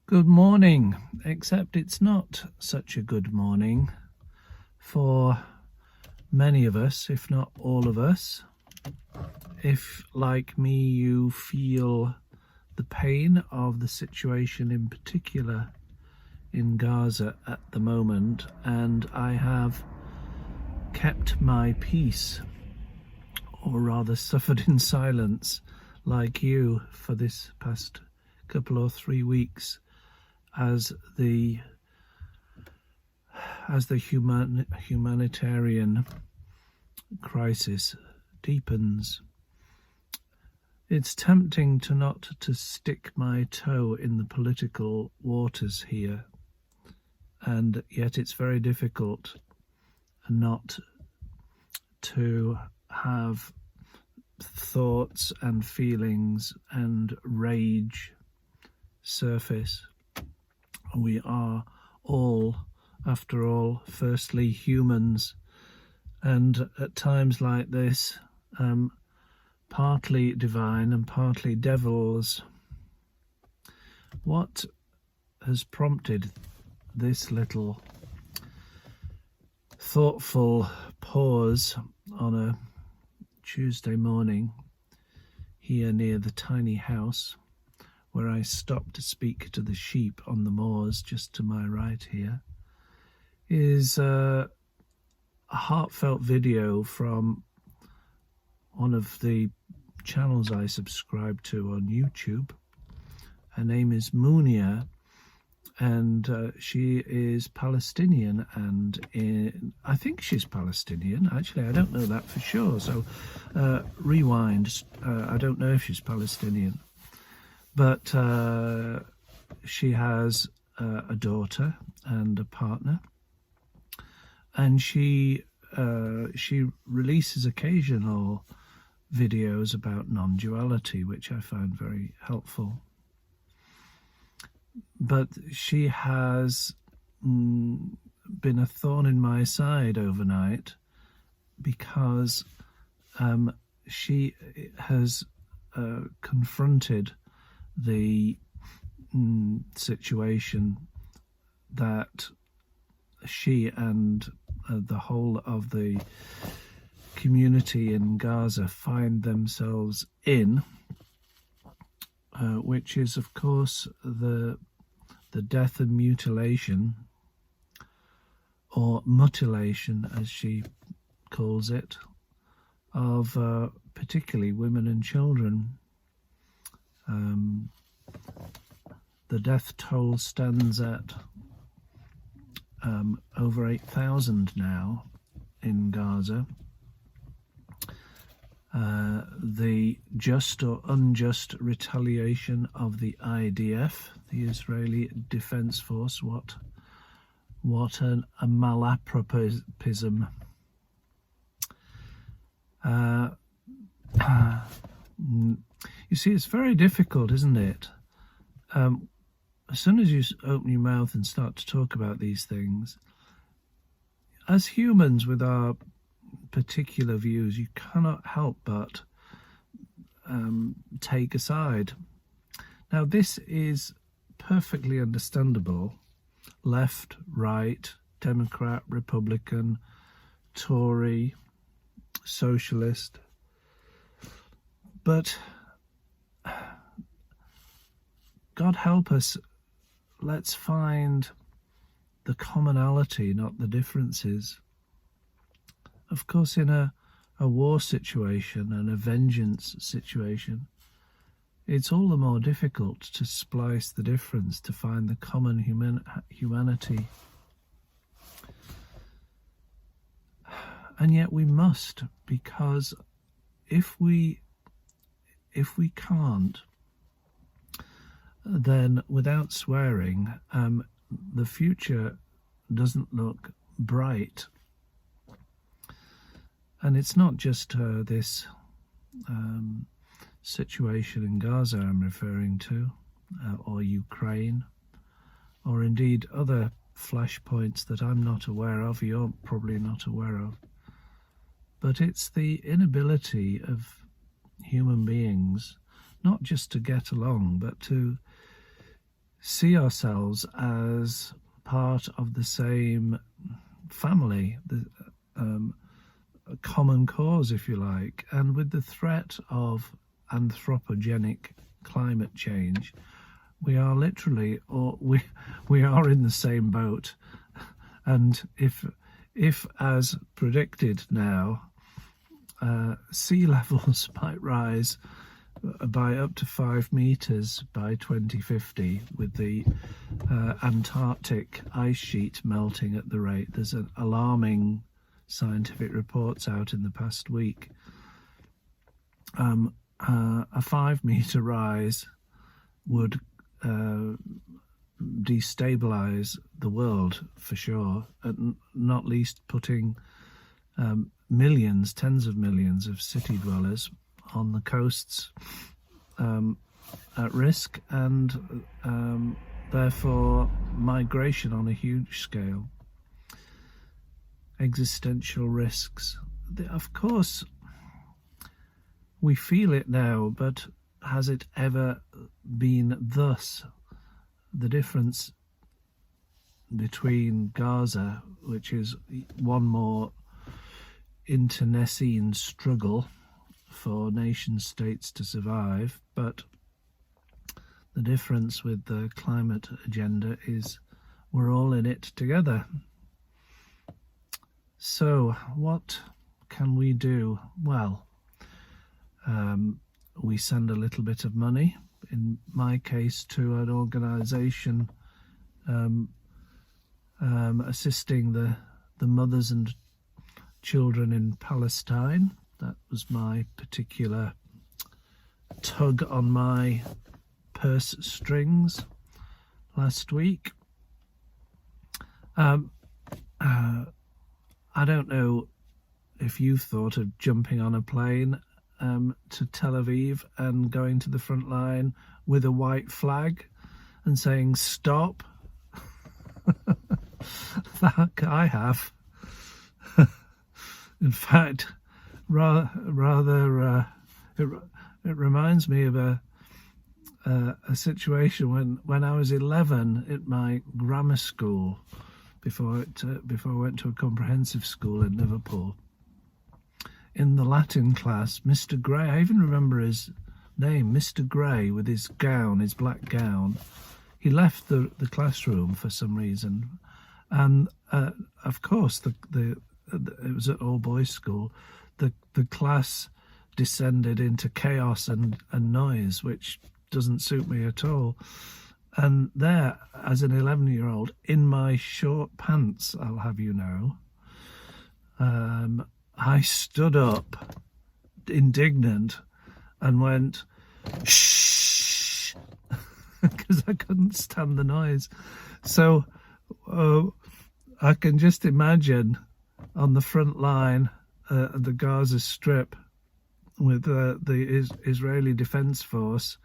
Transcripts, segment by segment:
Good morning, except it's not such a good morning for many of us, if not all of us. If, like me, you feel the pain of the situation in particular in Gaza at the moment, and I have kept my peace, or rather suffered in silence like you for this past couple or 3 weeks, as the humanitarian crisis deepens. It's tempting not to stick my toe in the political waters here, and yet it's very difficult not to have thoughts and feelings and rage surface. We are all, after all, firstly humans, and at times like this, partly divine and partly devils. What has prompted this little thoughtful pause on a Tuesday morning here near the tiny house where I stopped to speak to the sheep on the moors just to my right here, is a heartfelt video from one of the channels I subscribe to on YouTube. Her name is Mounia, and she is Palestinian, and I think she's Palestinian. Actually, I don't know that for sure, so rewind. I don't know if she's Palestinian. But she has a daughter and a partner, and she releases occasional videos about non-duality, which I find very helpful. But she has been a thorn in my side overnight because she has confronted the situation that she and the whole of the community in Gaza find themselves in, which is, of course, the death and mutilation, or mutilation as she calls it, of particularly women and children. The death toll stands at over 8,000 now in Gaza. The just or unjust retaliation of the IDF, the Israeli Defense Force, what a malapropism. You see, it's very difficult, isn't it? As soon as you open your mouth and start to talk about these things, as humans with our particular views, you cannot help but take a side. Now, this is perfectly understandable. Left, right, Democrat, Republican, Tory, socialist. But God help us, let's find the commonality, not the differences. Of course, in a war situation and a vengeance situation, it's all the more difficult to splice the difference, to find the common humanity. And yet we must, because if we can't, then without swearing, the future doesn't look bright. And it's not just this situation in Gaza I'm referring to, or Ukraine, or indeed other flashpoints that I'm not aware of, you're probably not aware of. But it's the inability of human beings not just to get along, but to see ourselves as part of the same family, a common cause, if you like. And with the threat of anthropogenic climate change, we are literally, or we are in the same boat. And if as predicted now, sea levels might rise by up to 5 meters by 2050, with the Antarctic ice sheet melting at the rate. There's an alarming scientific reports out in the past week. A 5 meter rise would destabilize the world for sure, and not least putting millions, tens of millions of city dwellers on the coasts at risk, and therefore migration on a huge scale. Existential risks. Of course, we feel it now, but has it ever been thus? The difference between Gaza, which is one more internecine struggle for nation states to survive, but the difference with the climate agenda is we're all in it together. So what can we do? Well, we send a little bit of money, in my case to an organisation assisting the mothers and children in Palestine. That was my particular tug on my purse strings last week. I don't know if you thought of jumping on a plane to Tel Aviv and going to the front line with a white flag and saying stop. That I have. In fact, rather it reminds me of a situation when I was 11 at my grammar school, before I went to a comprehensive school in Liverpool. In the Latin class, Mr. Gray, I even remember his name, Mr. Gray, with his gown, his black gown. He left the classroom for some reason, and of course it was at all boys school. The class descended into chaos and noise, which doesn't suit me at all. And there, as an 11-year-old, in my short pants, I'll have you know, I stood up, indignant, and went, shh, because I couldn't stand the noise. So I can just imagine on the front line, the Gaza Strip, with the Israeli Defense Force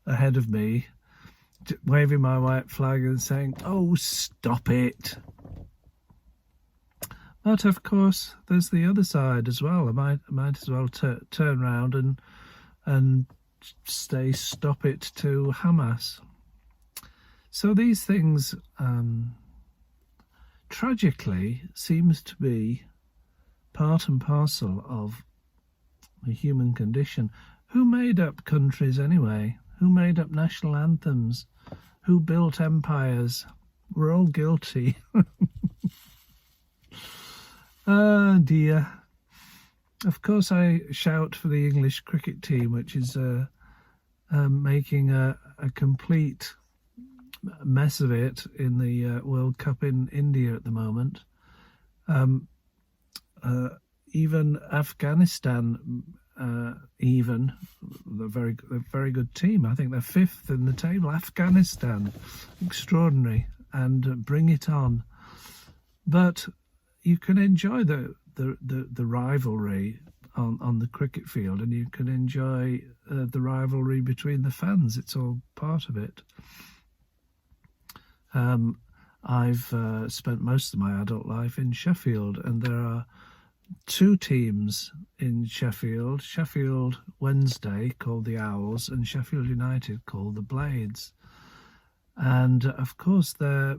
ahead of me, waving my white flag and saying, "Oh, stop it." But of course, there's the other side as well. I might as well turn around and say, "Stop it" to Hamas. So these things, tragically, seems to be part and parcel of the human condition. Who made up countries anyway? Who made up national anthems? Who built empires? We're all guilty. Oh dear. Of course I shout for the English cricket team, which is making a complete mess of it in the World Cup in India at the moment. Even Afghanistan, a very good team. I think they're 5th in the table. Afghanistan, extraordinary, and bring it on. But you can enjoy the rivalry on the cricket field, and you can enjoy the rivalry between the fans. It's all part of it. I've spent most of my adult life in Sheffield, and there are 2 teams in Sheffield. Sheffield Wednesday, called the Owls, and Sheffield United, called the Blades. And of course, they're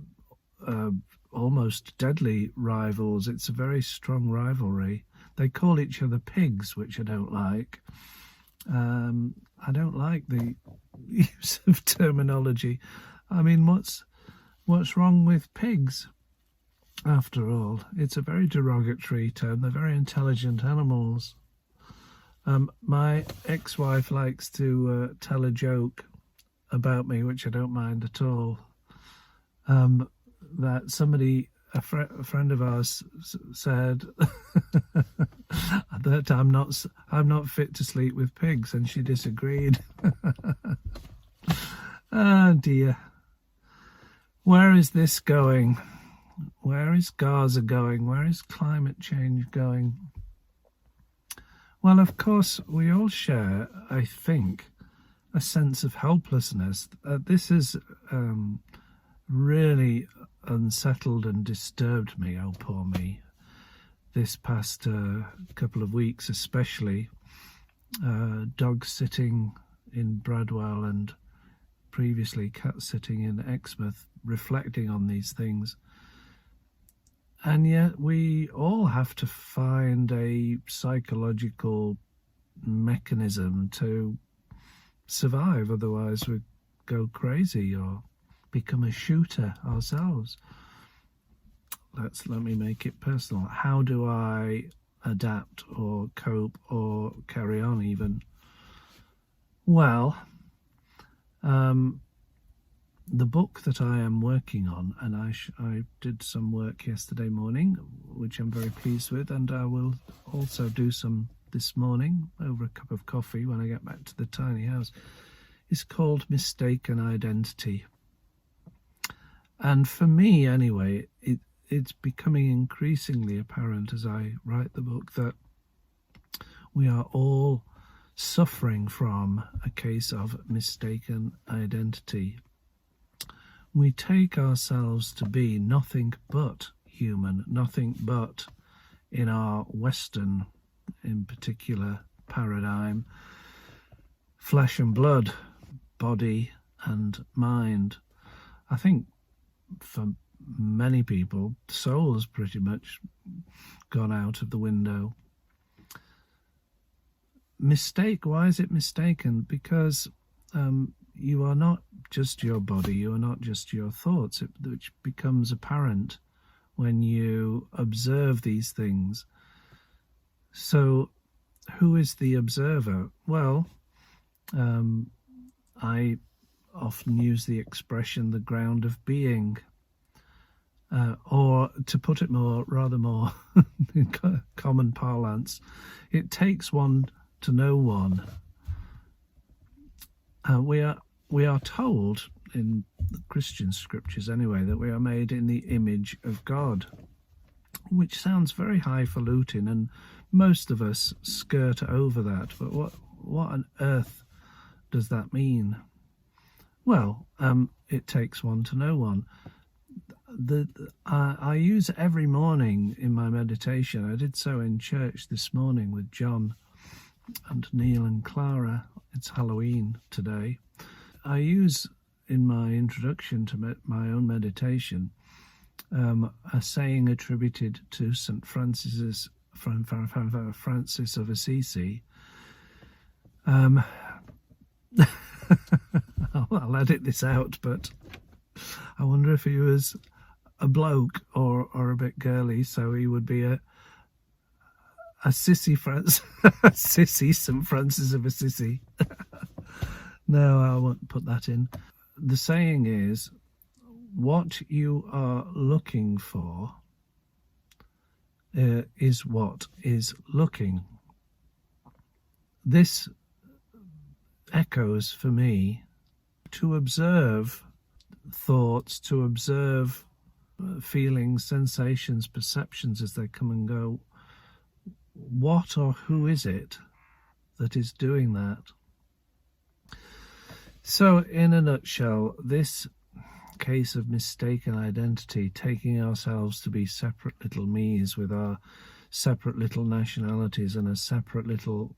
almost deadly rivals. It's a very strong rivalry. They call each other pigs, which I don't like. I don't like the use of terminology. I mean, what's wrong with pigs? After all, it's a very derogatory term. They're very intelligent animals. My ex-wife likes to tell a joke about me, which I don't mind at all. That somebody, a friend of ours, said that I'm not fit to sleep with pigs, and she disagreed. Oh dear. Where is this going? Where is Gaza going? Where is climate change going? Well, of course, we all share, I think, a sense of helplessness. This has really unsettled and disturbed me, oh poor me, this past couple of weeks especially. Dogs sitting in Bradwell and previously cats sitting in Exmouth, reflecting on these things. And yet we all have to find a psychological mechanism to survive, otherwise we go crazy or become a shooter ourselves. Let me make it personal. How do I adapt or cope or carry on even? Well, the book that I am working on, and I did some work yesterday morning, which I'm very pleased with, and I will also do some this morning over a cup of coffee when I get back to the tiny house, is called Mistaken Identity. And for me, anyway, it's becoming increasingly apparent as I write the book that we are all suffering from a case of mistaken identity. We take ourselves to be nothing but human, nothing but, in our Western, in particular, paradigm, flesh and blood, body and mind. I think for many people, soul has pretty much gone out of the window. Why is it mistaken? Because you are not just your body, you are not just your thoughts, which becomes apparent when you observe these things. So who is the observer? Well, I often use the expression the ground of being, or to put it rather more in common parlance, it takes one to know one. We are told in the Christian scriptures anyway that we are made in the image of God, which sounds very highfalutin, and most of us skirt over that. But what on earth does that mean? Well, it takes one to know one. I use every morning in my meditation. I did so in church this morning with John and Neil and Clara. It's Halloween today. I use in my introduction to my own meditation a saying attributed to St. Francis of Assisi. I'll edit this out, but I wonder if he was a bloke or a bit girly, so he would be a sissy sissy St. Francis of Assisi. No, I won't put that in. The saying is, what you are looking for is what is looking. This echoes for me to observe thoughts, to observe feelings, sensations, perceptions as they come and go. What or who is it that is doing that? So, in a nutshell, this case of mistaken identity, taking ourselves to be separate little me's with our separate little nationalities and our separate little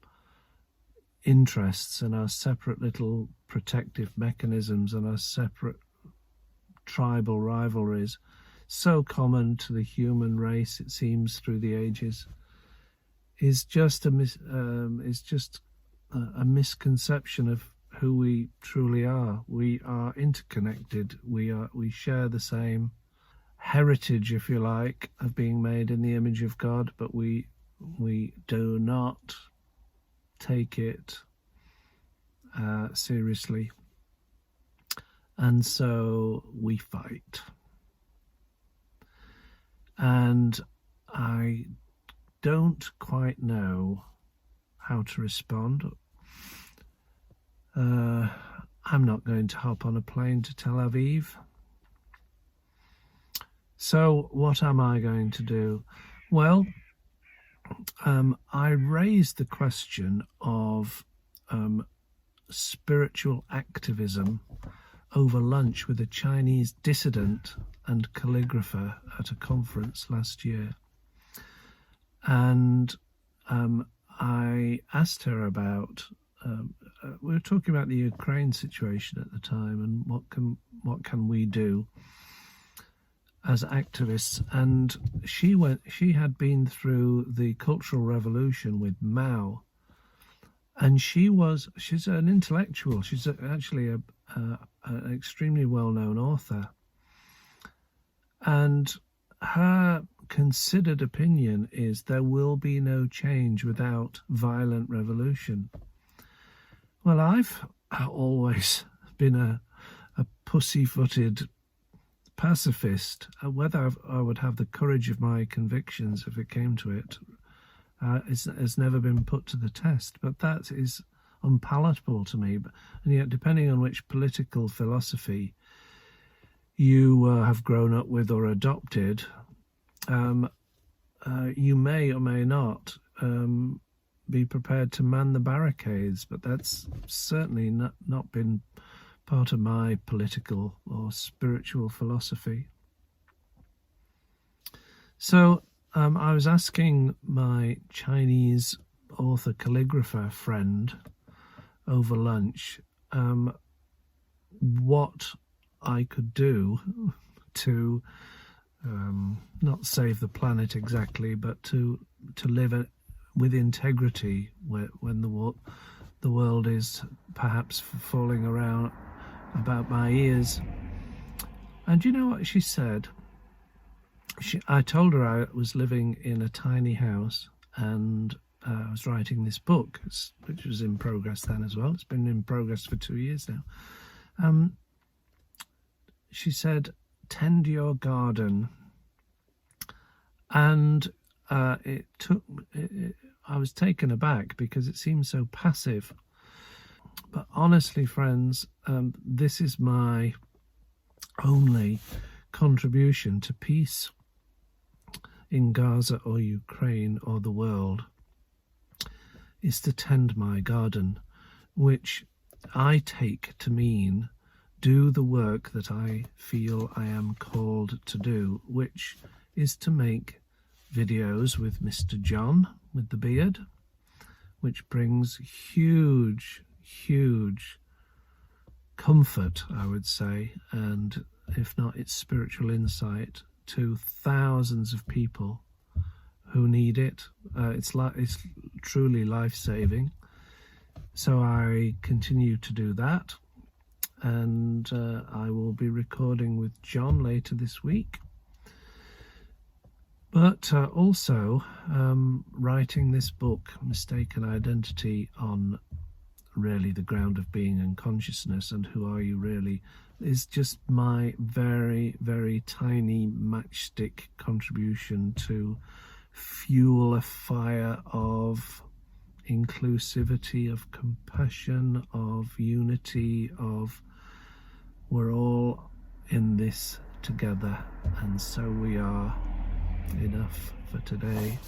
interests and our separate little protective mechanisms and our separate tribal rivalries, so common to the human race, it seems, through the ages, is just a misconception of who we truly are. We are interconnected. We share the same heritage, if you like, of being made in the image of God, but we do not take it seriously, and so we fight. And I don't quite know how to respond. I'm not going to hop on a plane to Tel Aviv. So what am I going to do? Well, I raised the question of spiritual activism over lunch with a Chinese dissident and calligrapher at a conference last year. And I asked her about, we were talking about the Ukraine situation at the time and what can we do as activists. And she had been through the Cultural Revolution with Mao, and she's an intellectual. She's actually an extremely well-known author, and her considered opinion is there will be no change without violent revolution. Well, I've always been a pussyfooted pacifist. Whether I would have the courage of my convictions if it came to it has never been put to the test, but that is unpalatable to me. And yet, depending on which political philosophy you have grown up with or adopted, you may or may not be prepared to man the barricades, but that's certainly not been part of my political or spiritual philosophy. So I was asking my Chinese author calligrapher friend over lunch what I could do to not save the planet exactly, but to live with integrity when the world is perhaps falling around about my ears. And you know what she said? I told her I was living in a tiny house and I was writing this book, which was in progress then as well. It's been in progress for 2 years now. She said, "Tend your garden." And I was taken aback because it seemed so passive. But honestly, friends, this is my only contribution to peace in Gaza or Ukraine or the world, is to tend my garden, which I take to mean do the work that I feel I am called to do, which is to make videos with Mr. John with the beard, which brings huge comfort, I would say, and if not, it's spiritual insight to thousands of people who need it. It's truly life-saving. So I continue to do that, and I will be recording with John later this week. But also writing this book, Mistaken Identity, on really the ground of being and consciousness and who are you really, is just my very, very tiny matchstick contribution to fuel a fire of inclusivity, of compassion, of unity, of we're all in this together, and so we are. Enough for today.